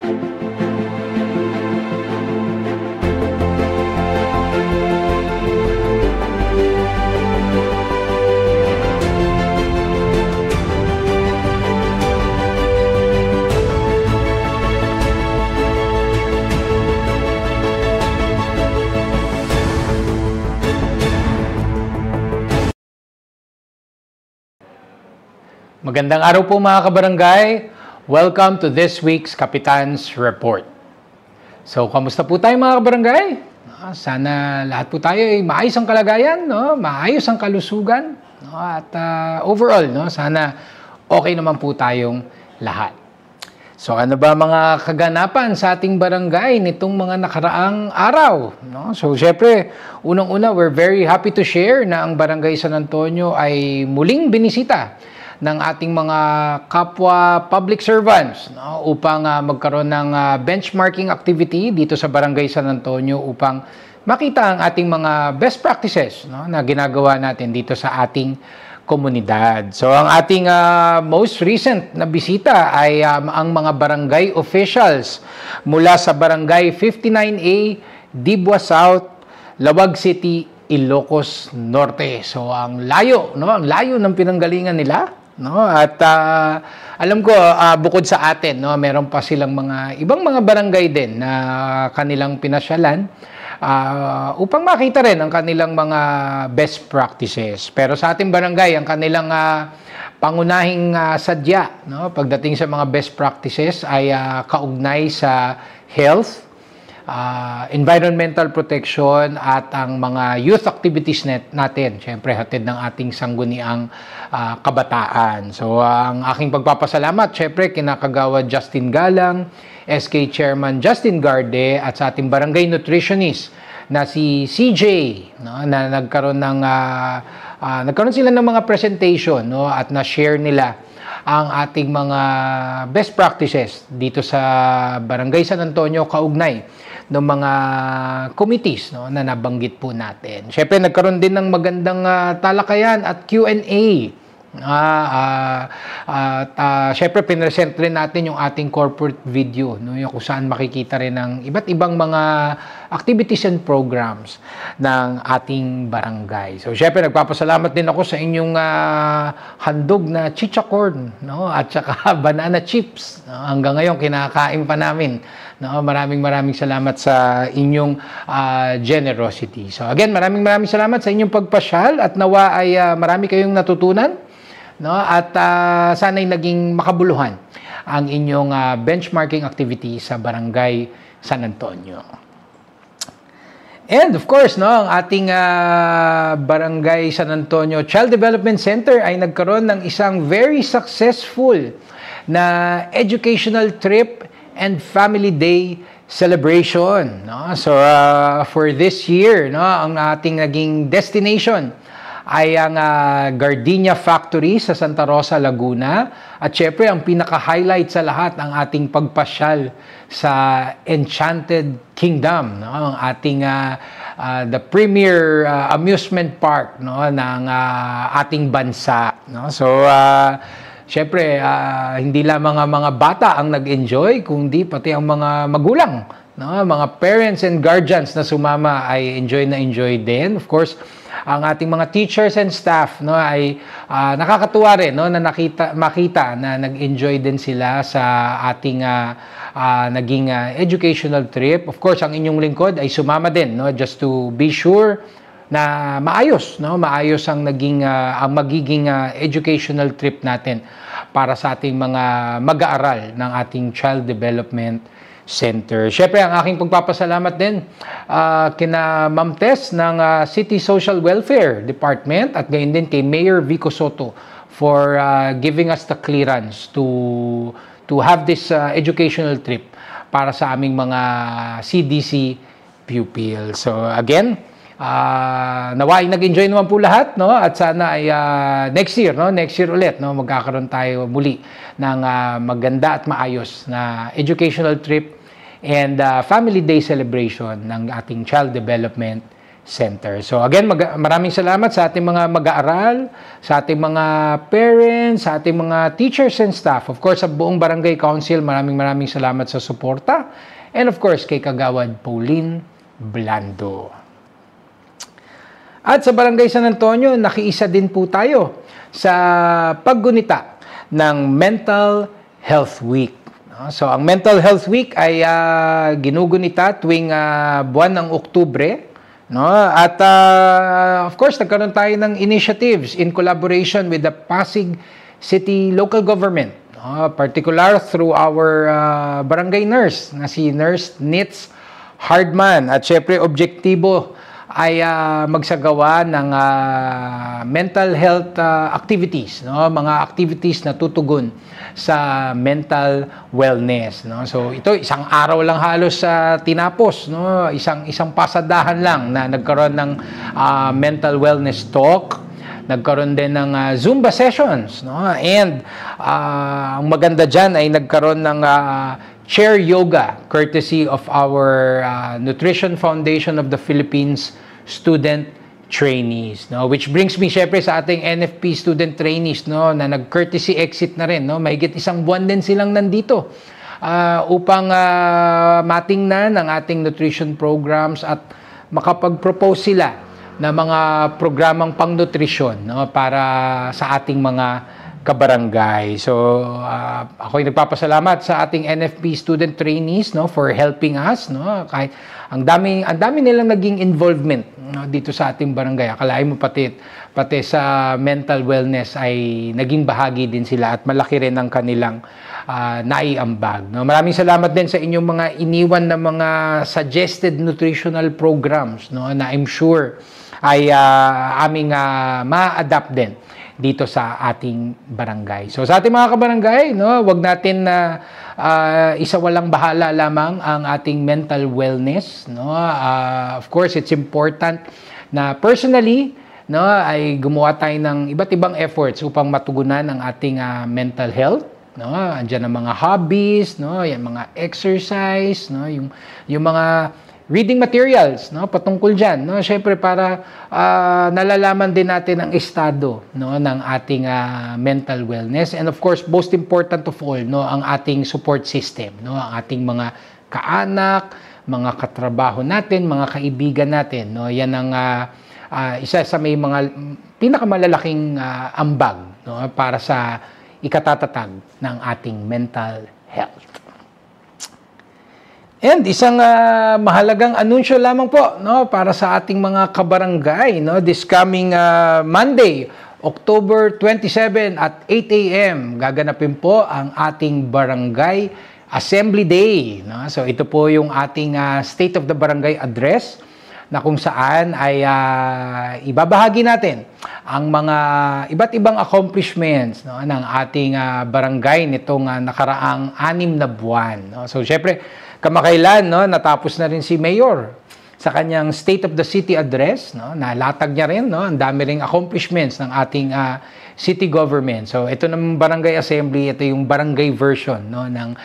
Magandang araw po mga kabarangay. Welcome to this week's Kapitan's Report. So, kamusta po tayo mga kabarangay? Sana lahat po tayo ay maayos ang kalagayan, no? Maayos ang kalusugan, no? At overall, no? Sana okay naman po tayong lahat. So, ano ba mga kaganapan sa ating barangay nitong mga nakaraang araw? No? So, syempre, unang-una, we're very happy to share na ang Barangay San Antonio ay muling binisita ng ating mga kapwa public servants, no, upang magkaroon ng benchmarking activity dito sa Barangay San Antonio upang makita ang ating mga best practices, no, na ginagawa natin dito sa ating komunidad. So ang ating most recent na bisita ay ang mga barangay officials mula sa Barangay 59A, Dibwa South, Lawag City, Ilocos Norte. So ang layo, no, ang layo ng pinanggalingan nila. No, at alam ko bukod sa atin, no, meron pa silang mga ibang mga barangay din na kanilang pinasyalan upang makita rin ang kanilang mga best practices. Pero sa ating barangay, ang kanilang pangunahing sadya, no, pagdating sa mga best practices ay kaugnay sa health, environmental protection at ang mga youth activities natin. Siyempre, hatid ng ating sangguniang kabataan. So, ang aking pagpapasalamat, siyempre, kinakagawad Justin Galang, SK Chairman Justin Garde, at sa ating barangay nutritionist na si CJ, no, na nagkaroon sila ng mga presentation, no, at na-share nila ang ating mga best practices dito sa Barangay San Antonio kaugnay ng mga committees, no, na nabanggit po natin. Siyempre, nagkaroon din ng magandang talakayan at Q&A. Siyempre, pinresent rin natin yung ating corporate video, no, yung kung saan makikita rin ng iba't ibang mga activities and programs ng ating barangay. So, siyempre, nagpapasalamat din ako sa inyong handog na chicha corn, no, at saka banana chips. No, hanggang ngayon, kinakain pa namin. No, maraming salamat sa inyong generosity. So, again, maraming salamat sa inyong pagpasyal at nawa ay marami kayong natutunan. No, at sana'y naging makabuluhan ang inyong benchmarking activity sa Barangay San Antonio. And of course, no, ang ating Barangay San Antonio Child Development Center ay nagkaroon ng isang very successful na educational trip and family day celebration. No? So for this year, no, ang ating naging destination ay ang Gardenia Factory sa Santa Rosa, Laguna. At syempre, ang pinaka-highlight sa lahat, ang ating pagpasyal sa Enchanted Kingdom, no? Ang ating the premier amusement park, no, ng ating bansa. No? So, syempre, hindi lamang ang mga bata ang nag-enjoy, kundi pati ang mga magulang, no? Mga parents and guardians na sumama ay enjoy din. Of course, ang ating mga teachers and staff, no, ay nakakatuwa rin, no, na makita na nag-enjoy din sila sa ating naging educational trip. Of course, ang inyong lingkod ay sumama din, no, just to be sure na maayos ang magiging educational trip natin para sa ating mga mag-aaral ng ating Child Development Center. Siyempre, ang aking pagpapasalamat din kina Ma'am Tess ng City Social Welfare Department at gayon din kay Mayor Vico Soto for giving us the clearance to have this educational trip para sa aming mga CDC pupils. So again, nawa ay nag-enjoy naman po lahat, no, at sana ay next year ulit, no, magkakaroon tayo muli ng maganda at maayos na educational trip and family day celebration ng ating Child Development Center. So again, maraming salamat sa ating mga mag-aaral, sa ating mga parents, sa ating mga teachers and staff. Of course, sa buong Barangay Council, maraming salamat sa suporta. And of course, kay Kagawad Pauline Blando. At sa Barangay San Antonio, nakiisa din po tayo sa paggunita ng Mental Health Week. So, ang Mental Health Week ay ginugunita tuwing buwan ng Oktubre. No? At of course, nagkaroon tayo ng initiatives in collaboration with the Pasig City Local Government. Particular through our barangay nurse na si Nurse Nitz Hardman. At syempre, objektibo ay magsagawa ng mental health activities, no? Mga activities na tutugon sa mental wellness, no? So ito isang araw lang halos tinapos, no? Isang pasadahan lang na nagkaroon ng mental wellness talk, nagkaroon din ng Zumba sessions, no? And ang maganda diyan ay nagkaroon ng chair yoga courtesy of our Nutrition Foundation of the Philippines student trainees, no? Which brings me syempre sa ating NFP student trainees, no, na nag-courtesy exit na rin, no? Mahigit isang buwan din silang nandito upang matingnan ang ating nutrition programs at makapag-propose sila na mga programang pang-nutrisyon, no, para sa ating mga kabarangay. So ako'y nagpapasalamat sa ating NFP student trainees, no, for helping us, no. Kahit ang dami nilang naging involvement, no, dito sa ating barangay. Akalain mo pati sa mental wellness ay naging bahagi din sila at malaki rin ang kanilang naiambag, no. Maraming salamat din sa inyong mga iniwan na mga suggested nutritional programs, no, na I'm sure ay aming ma-adapt din dito sa ating barangay. So sa ating mga kabarangay, no, wag natin na isawalang bahala lamang ang ating mental wellness, no. Of course, it's important na personally, no, ay gumawa tayo ng iba't ibang efforts upang matugunan ang ating mental health, no. Andiyan ang mga hobbies, no, yan mga exercise, no, yung mga reading materials, no, patungkol diyan, no, syempre para nalalaman din natin ang estado, no, ng ating mental wellness, and of course most important of all, no, ang ating support system, no, ang ating mga kaanak, mga katrabaho natin, mga kaibigan natin, no. Yan ang isa sa may mga pinakamalalaking ambag, no, para sa ikatatatag ng ating mental health. And isang mahalagang anunsyo lamang po, no, para sa ating mga kabarangay, no, this coming Monday, October 27 at 8 a.m. gaganapin po ang ating Barangay Assembly Day, no? So ito po yung ating State of the Barangay Address na kung saan ay ibabahagi natin ang mga iba't ibang accomplishments, no, ng ating barangay nitong nakaraang 6 na buwan, no? So syempre kamakailan, no, natapos na rin si Mayor sa kanyang State of the City Address, no, nalatag niya rin, no, ang dami ring accomplishments ng ating city government. So ito ng Barangay Assembly, ito yung barangay version, no, ng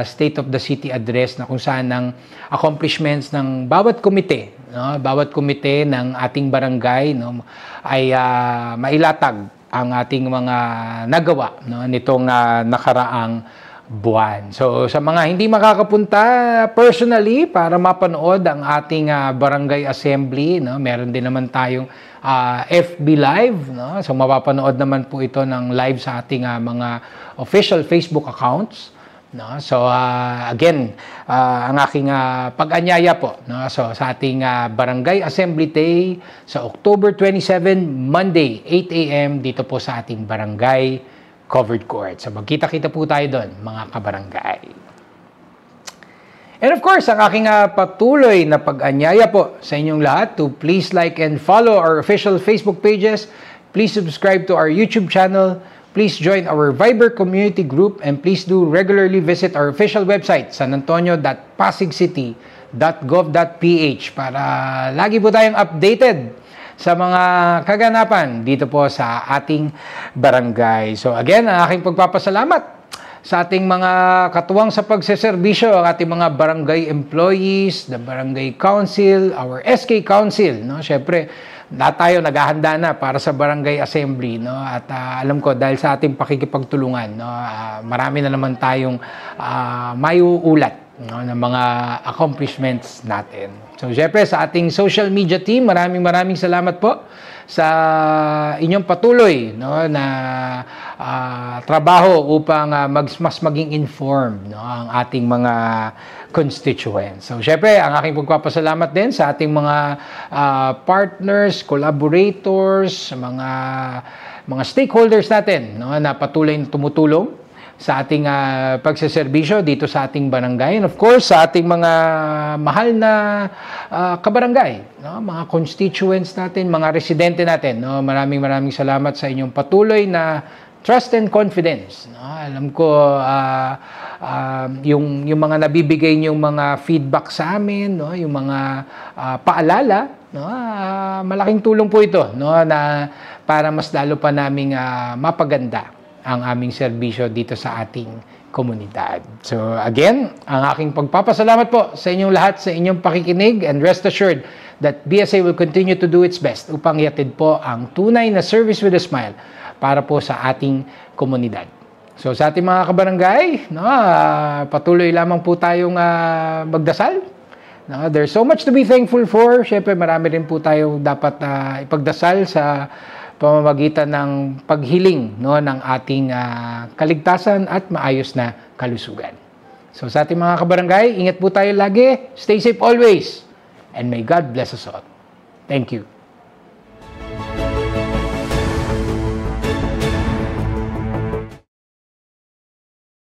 State of the City Address na kung saan ng accomplishments ng bawat komite, no, bawat komite ng ating barangay, no, ay mailatag ang ating mga nagawa, no, nitong nakaraang buwan. So sa mga hindi makakapunta personally para mapanood ang ating Barangay Assembly, no, meron din naman tayong FB Live, no? So mapapanood naman po ito ng live sa ating mga official Facebook accounts, no? So again, ang aking pag-anyaya po, no? So sa ating Barangay Assembly Day sa October 27, Monday, 8 a.m. dito po sa ating barangay covered court. So magkita-kita po tayo doon, mga kabarangay. And of course, ang aking patuloy na pag-anyaya po sa inyong lahat to please like and follow our official Facebook pages. Please subscribe to our YouTube channel. Please join our Viber community group, and please do regularly visit our official website, sanantonio.pasigcity.gov.ph, para lagi po tayong updated sa mga kaganapan dito po sa ating barangay. So again, ang aking pagpapasalamat sa ating mga katuwang sa pagseserbisyo, ang ating mga barangay employees, the barangay council, our SK council, no? Syempre, lahat tayo naghahanda na para sa barangay assembly, no? At alam ko dahil sa ating pakikipagtulungan, no, marami na naman tayong maiuulat, no, ng mga accomplishments natin. So, syempre sa ating social media team, maraming salamat po sa inyong patuloy, no, na trabaho upang mas maging informed, no, ang ating mga constituents. So, syempre, ang aking pagpapasalamat din sa ating mga partners, collaborators, mga stakeholders natin, no, na patuloy na tumutulong sa ating pagseserbisyo dito sa ating barangay. And of course, sa ating mga mahal na kabarangay, no, mga constituents natin, mga residente natin, no, maraming salamat sa inyong patuloy na trust and confidence. No? Alam ko, yung mga nabibigay niyong mga feedback sa amin, no? Yung mga paalala, no? Malaking tulong po ito, no? Na para mas lalo pa naming mapaganda ang aming serbisyo dito sa ating komunidad. So again, ang aking pagpapasalamat po sa inyong lahat sa inyong pakikinig, and rest assured that BSA will continue to do its best upang ihatid po ang tunay na service with a smile para po sa ating komunidad. So sa ating mga kabarangay, no, patuloy lamang po tayong magdasal. No, there's so much to be thankful for. Siyempre marami rin po tayong dapat ipagdasal sa pamamagitan ng paghiling, no, ng ating kaligtasan at maayos na kalusugan. So sa ating mga kabarangay, ingat po tayo lagi. Stay safe always. And may God bless us all. Thank you.